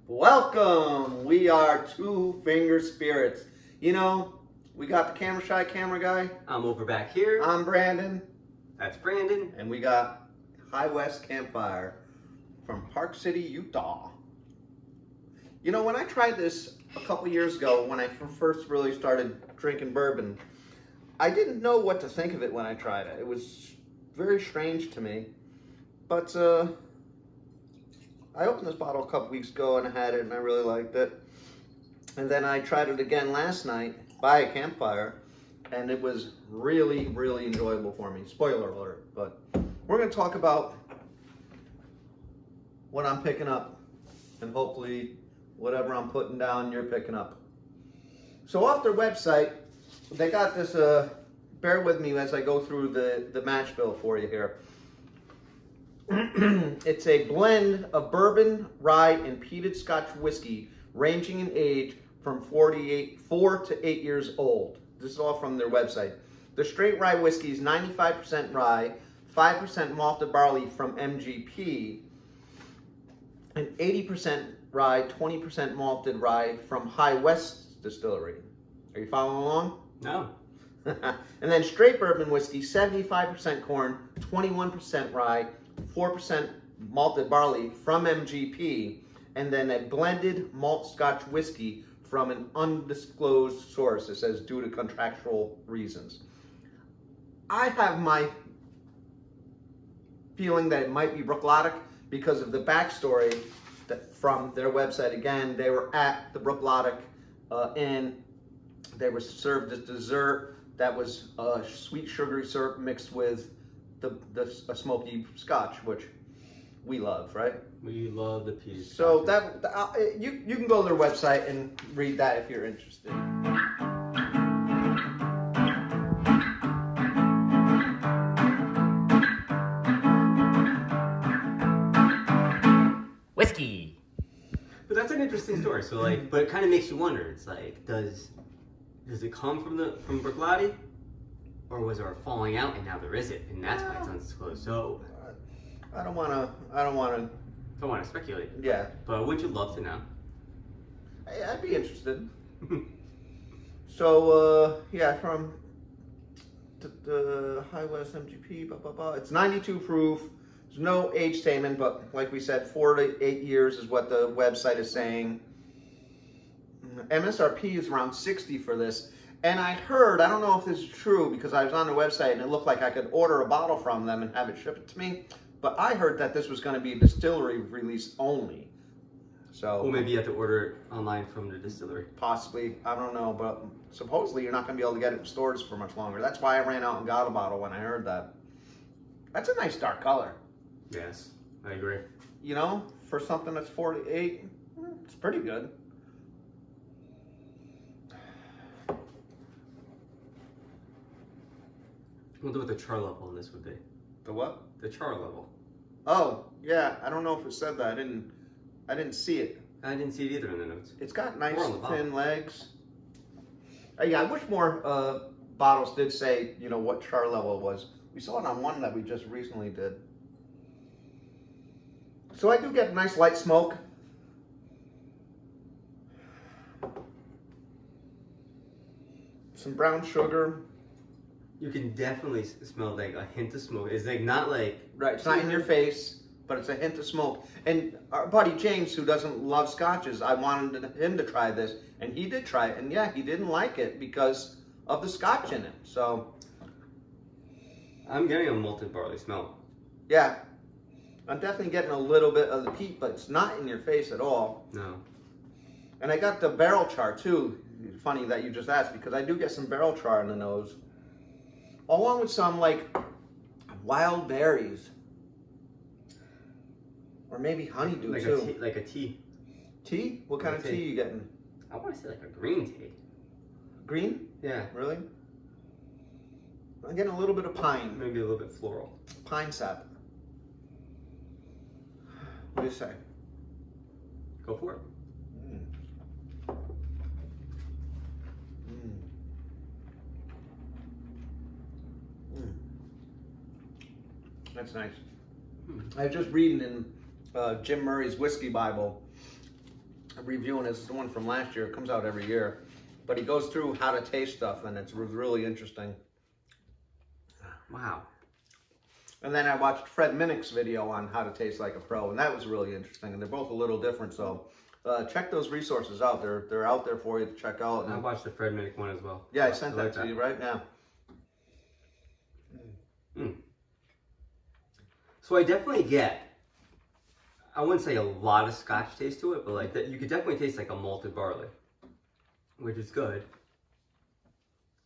Welcome! We are Two Finger Spirits. You know, we got the camera shy camera guy. I'm over back here. I'm Brandon. That's Brandon. And we got High West Campfire from Park City, Utah. You know, when I tried this a couple years ago, when I first really started drinking bourbon, I didn't know what to think of it when I tried it. It was very strange to me. But I opened this bottle a couple weeks ago and I had it and I really liked it. And then I tried it again last night by a campfire and it was really, really enjoyable for me. Spoiler alert, but we're going to talk about what I'm picking up and hopefully whatever I'm putting down you're picking up. So off their website, they got this, bear with me as I go through the Mashbill for you here. It's a blend of bourbon, rye, and peated Scotch whiskey, ranging in age from 4 to 8 years old. This is all from their website. The straight rye whiskey is 95% rye, 5% malted barley from MGP, and 80% rye, 20% malted rye from High West Distillery. Are you following along? No. And then straight bourbon whiskey, 75% corn, 21% rye, 4% malted barley from MGP, and then a blended malt Scotch whiskey from an undisclosed source. It says due to contractual reasons. I have my feeling that it might be Brooklotic because of the backstory that from their website. Again, they were at the Brooklotic Inn. They were served as dessert that was sweet sugary syrup mixed with a smoky Scotch, which we love, right? We love the Peaty. So you can go to their website and read that if you're interested. Whiskey. But that's an interesting story. So like, but it kind of makes you wonder. It's like, does it come from Brooklotic? Or was there a falling out and now there isn't, and that's why it's undisclosed? So I don't want to speculate. Yeah. But would you love to know? I'd be interested. So yeah, from the High West MGP, blah blah blah. It's 92 proof. There's no age statement, but like we said, 4 to 8 years is what the website is saying. MSRP is around 60 for this. And I heard, I don't know if this is true because I was on their website and it looked like I could order a bottle from them and have it shipped to me. But I heard that this was going to be a distillery release only. So Well, maybe you have to order it online from the distillery. Possibly, I don't know, but supposedly you're not going to be able to get it in stores for much longer. That's why I ran out and got a bottle when I heard that. That's a nice dark color. Yes, I agree. You know, for something that's 48, it's pretty good. I wonder what the char level on this would be. The what? The char level. Oh, yeah. I don't know if it said that. I didn't see it. I didn't see it either in the notes. It's got nice thin legs. Yeah, I wish more bottles did say, you know, what char level it was. We saw it on one that we just recently did. So I do get a nice light smoke. Some brown sugar. You can definitely smell like a hint of smoke. It's like not like... Right, it's not in your face, but it's a hint of smoke. And our buddy James, who doesn't love scotches, I wanted him to try this, and he did try it. And yeah, he didn't like it because of the scotch in it. So I'm getting a malted barley smell. Yeah, I'm definitely getting a little bit of the peat, but it's not in your face at all. No. And I got the barrel char too. Funny that you just asked because I do get some barrel char in the nose. Along with some like wild berries. Or maybe honeydew like too. Like a tea. Tea? What kind of tea are you getting? I want to say like a green tea. Green? Yeah. Really? I'm getting a little bit of pine. Maybe a little bit floral. Pine sap. What do you say? Go for it. That's nice. I was just reading in Jim Murray's Whiskey Bible reviewing. This is the one from last year. It comes out every year. But he goes through how to taste stuff, and it's really interesting. Wow. And then I watched Fred Minnick's video on how to taste like a pro, and that was really interesting. And they're both a little different, so check those resources out. They're out there for you to check out. I watched the Fred Minnick one as well. Yeah, I sent that to you right now. So I definitely get, I wouldn't say a lot of Scotch taste to it, but like that, you could definitely taste like a malted barley, which is good.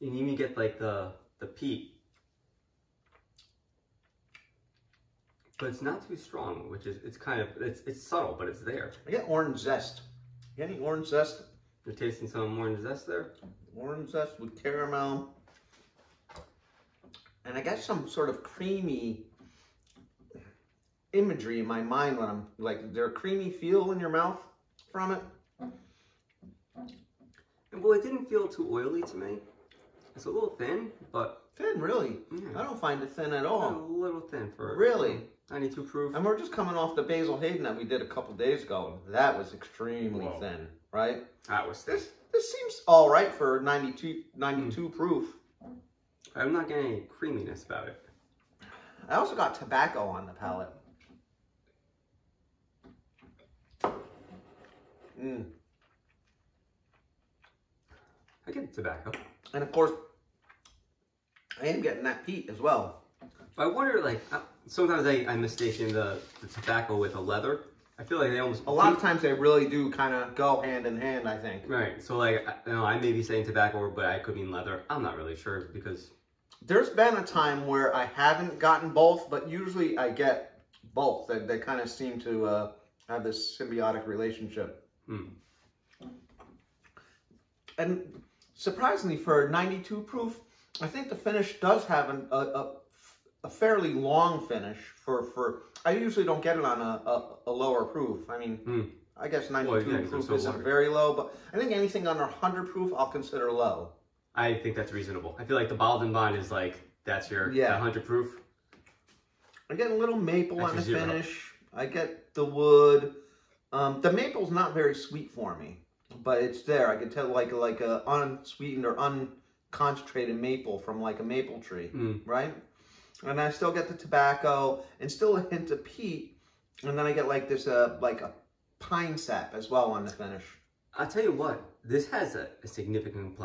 And you even get like the peat, but it's not too strong, which is, it's subtle, but it's there. I get orange zest. You get any orange zest? You're tasting some orange zest there? Orange zest with caramel. And I get some sort of creamy imagery in my mind when I'm like, there a creamy feel in your mouth from it? Well, it didn't feel too oily to me. It's a little thin, but... Thin, really? Yeah. I don't find it thin at all. A little thin for... Really? 92 proof. And we're just coming off the Basil Hayden that we did a couple days ago. That was extremely thin, right? That was thin. This seems all right for 92 proof. I'm not getting any creaminess about it. I also got tobacco on the palate. I get tobacco. And of course, I am getting that peat as well. But I wonder, like, sometimes I mistake the tobacco with a leather. I feel like they almost... A lot of times they really do kind of go hand in hand, I think. Right. So, like, you know, I may be saying tobacco, but I could mean leather. I'm not really sure because... There's been a time where I haven't gotten both, but usually I get both. They kind of seem to have this symbiotic relationship. And surprisingly, for 92 proof, I think the finish does have a fairly long finish. I usually don't get it on a lower proof. I mean, I guess 92 proof isn't very low, but I think anything under 100 proof I'll consider low. I think that's reasonable. I feel like the bottled and bond is like, that's your 100 proof. I get a little maple on the finish. I get the wood. The maple's not very sweet for me, but it's there. I can tell like a unsweetened or unconcentrated maple from like a maple tree, right? And I still get the tobacco and still a hint of peat, and then I get like this like a pine sap as well on the finish. I'll tell you what, this has a significant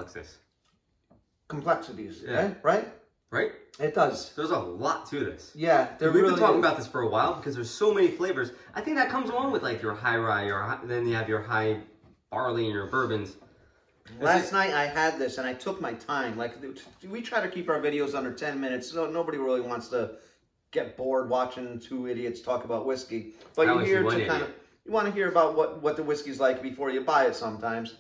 complexities, right? Right? It does. There's a lot to this. Yeah, we've been talking about this for a while because there's so many flavors. I think that comes along with like your high rye, then you have your high barley and your bourbons. Last night I had this and I took my time. Like we try to keep our videos under 10 minutes, so nobody really wants to get bored watching two idiots talk about whiskey. But you want to hear about what the whiskey's like before you buy it sometimes.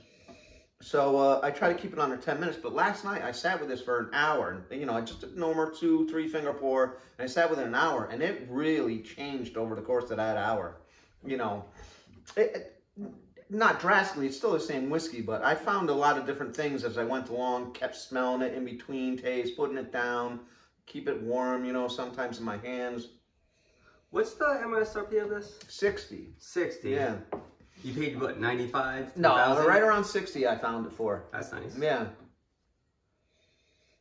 So I try to keep it under 10 minutes, but last night I sat with this for an hour, and you know, I just did a normal 2-3 finger pour, and I sat with it an hour, and it really changed over the course of that hour. You know, not drastically, it's still the same whiskey, but I found a lot of different things as I went along, kept smelling it in between tastes, putting it down, keep it warm, you know, sometimes in my hands. What's the MSRP of this? 60. 60? Yeah. You paid, what, 95? No, right around 60 I found it for. That's nice. Yeah.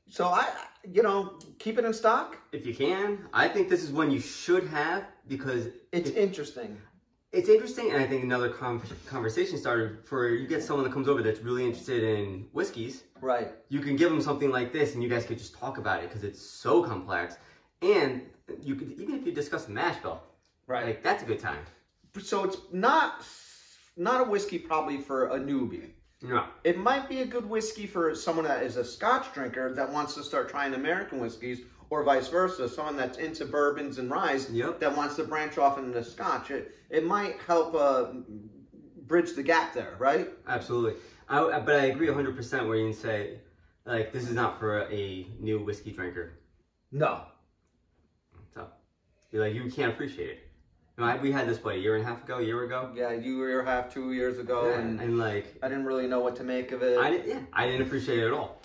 So you know, keep it in stock. If you can. I think this is one you should have because... It's interesting. It's interesting, and I think another conversation started for you get someone that comes over that's really interested in whiskeys. Right. You can give them something like this, and you guys could just talk about it because it's so complex. And you could, even if you discuss the Mashbill, right? Like, that's a good time. So it's not a whiskey probably for a newbie. No. It might be a good whiskey for someone that is a Scotch drinker that wants to start trying American whiskeys, or vice versa, someone that's into bourbons and ryes that wants to branch off into Scotch. It might help bridge the gap there, right? Absolutely. But I agree 100% where you can say, like, this is not for a new whiskey drinker. No. So, you can't appreciate it. No, we had this, what, a year and a half ago, a year ago? Yeah, a year and a half, 2 years ago. Yeah, and like... I didn't really know what to make of it. I didn't appreciate it at all.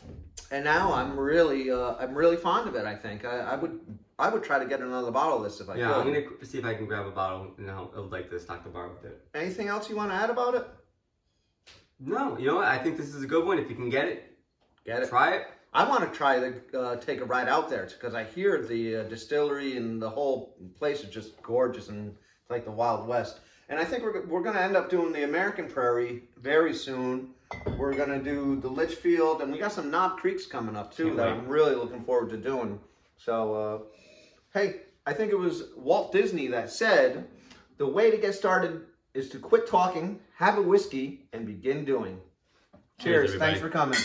And now I'm really fond of it, I think. I would try to get another bottle of this if I could. Yeah, I'm going to see if I can grab a bottle and I would like to stock the bar with it. Anything else you want to add about it? No, you know what? I think this is a good one. If you can get it, try it. I want to try to take a ride out there because I hear the distillery and the whole place is just gorgeous and it's like the Wild West. And I think we're going to end up doing the American Prairie very soon. We're going to do the Litchfield, and we got some Knob Creeks coming up too that I'm really looking forward to doing. So, hey, I think it was Walt Disney that said, the way to get started is to quit talking, have a whiskey, and begin doing. Cheers. Thanks for coming.